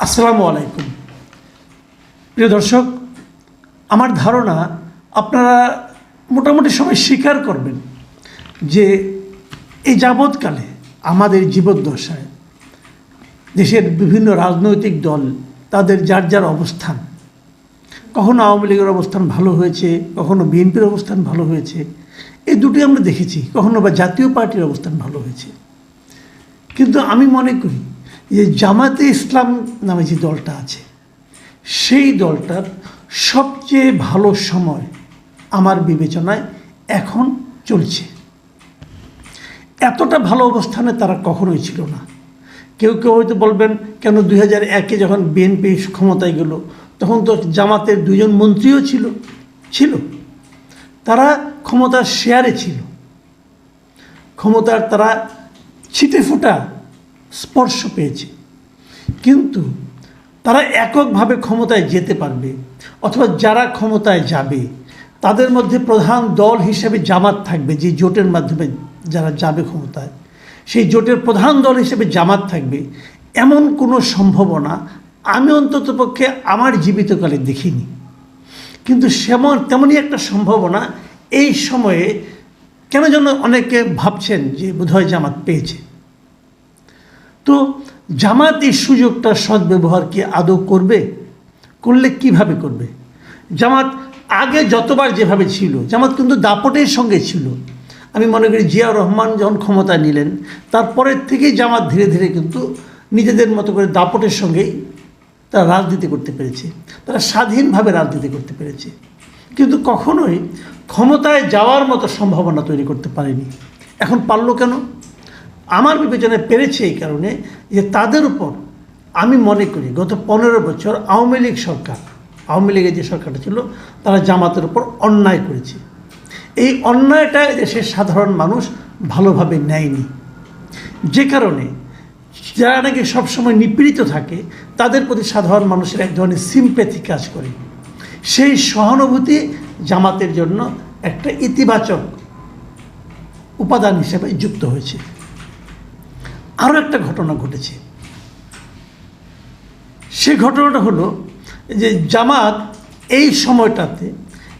আসসালামু আলাইকুম। প্রিয় দর্শক, আমার ধারণা আপনারা মোটামুটি সবাই স্বীকার করবেন যে এই যাবৎকালে আমাদের জীবদ্দশায় দেশের বিভিন্ন রাজনৈতিক দল তাদের যার যার অবস্থান, কখনো আওয়ামী লীগের অবস্থান ভালো হয়েছে, কখনো বিএনপির অবস্থান ভালো হয়েছে, এই দুটি আমরা দেখেছি, কখনো বা জাতীয় পার্টির অবস্থান ভালো হয়েছে। কিন্তু আমি মনে করি যে জামাতে ইসলাম নামে যে দলটা আছে, সেই দলটার সবচেয়ে ভালো সময় আমার বিবেচনায় এখন চলছে। এতটা ভালো অবস্থানে তারা কখনোই ছিল না। কেউ কেউ হয়তো বলবেন, কেন 2001-এ যখন বিএনপি ক্ষমতায় গেল তখন তো জামাতের দুজন মন্ত্রীও ছিল, তারা ক্ষমতার শেয়ারে ছিল, ক্ষমতার তারা ছিটে ফোটা স্পর্শ পেয়েছে। কিন্তু তারা এককভাবে ক্ষমতায় যেতে পারবে অথবা যারা ক্ষমতায় যাবে তাদের মধ্যে প্রধান দল হিসেবে জামাত থাকবে, যে জোটের মাধ্যমে যারা যাবে ক্ষমতায়, সেই জোটের প্রধান দল হিসেবে জামাত থাকবে, এমন কোনো সম্ভাবনা আমি অন্ততপক্ষে আমার জীবিতকালে দেখিনি। কিন্তু তেমনই একটা সম্ভাবনা এই সময়ে কেন যেন অনেকে ভাবছেন যে বোধহয় জামাত পেয়েছে। তো জামাত এই সুযোগটা সদ্ব্যবহার কি আদৌ করবে? করলে কিভাবে করবে? জামাত আগে যতবার যেভাবে ছিল, জামাত কিন্তু দাপটের সঙ্গে ছিল। আমি মনে করি জিয়াউর রহমান যখন ক্ষমতা নিলেন তারপরের থেকেই জামাত ধীরে ধীরে কিন্তু নিজেদের মতো করে দাপটের সঙ্গেই তারা রাজনীতি করতে পেরেছে, তারা স্বাধীনভাবে রাজনীতি করতে পেরেছে, কিন্তু কখনোই ক্ষমতায় যাওয়ার মতো সম্ভাবনা তৈরি করতে পারেনি। এখন পারল কেন? আমার বিবেচনায় পেরেছে এই কারণে যে তাদের উপর আমি মনে করি গত 15 বছর আওয়ামী লীগের যে সরকারটা ছিল তারা জামাতের উপর অন্যায় করেছে। এই অন্যায়টা দেশের সাধারণ মানুষ ভালোভাবে নেয়নি, যে কারণে যারা নাকি সবসময় নিপীড়িত থাকে তাদের প্রতি সাধারণ মানুষের এক ধরনের সিম্প্যাথি কাজ করে। সেই সহানুভূতি জামাতের জন্য একটা ইতিবাচক উপাদান হিসেবে যুক্ত হয়েছে। আরও একটা ঘটনা ঘটেছে। সে ঘটনাটা হলো যে জামাত এই সময়টাতে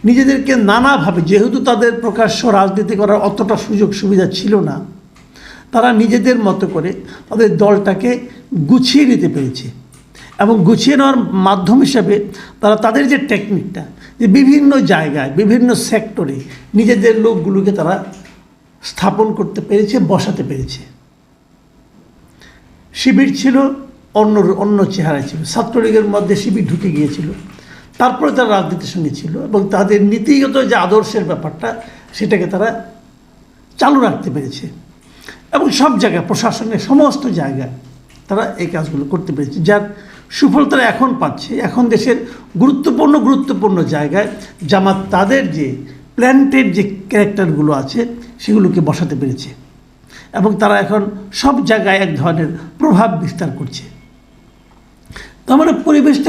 নিজেদেরকে নানাভাবে, যেহেতু তাদের প্রকাশ্য রাজনীতি করার অতটা সুযোগ সুবিধা ছিল না, তারা নিজেদের মতো করে তাদের দলটাকে গুছিয়ে নিতে পেরেছে। এবং গুছিয়ে নেওয়ার মাধ্যম হিসাবে তারা তাদের যে টেকনিকটা, যে বিভিন্ন জায়গায় বিভিন্ন সেক্টরে নিজেদের লোকগুলোকে তারা স্থাপন করতে পেরেছে, বসাতে পেরেছে। শিবির ছিল অন্য চেহারায় ছিল, ছাত্রলীগের মধ্যে শিবির ঢুকে গিয়েছিল, তারপরে তারা রাজনীতির সঙ্গে ছিল এবং তাদের নীতিগত যে আদর্শের ব্যাপারটা সেটাকে তারা চালু রাখতে পেরেছে এবং সব জায়গায়, প্রশাসনের সমস্ত জায়গায় তারা এই কাজগুলো করতে পেরেছে, যার সুফল তারা এখন পাচ্ছে। এখন দেশের গুরুত্বপূর্ণ জায়গায় জামাত তাদের যে প্ল্যান্টেড যে ক্যারেক্টারগুলো আছে সেগুলোকে বসাতে পেরেছে এবং তারা এখন সব জায়গায় এক ধরনের প্রভাব বিস্তার করছে। তার মানে পরিবেশটা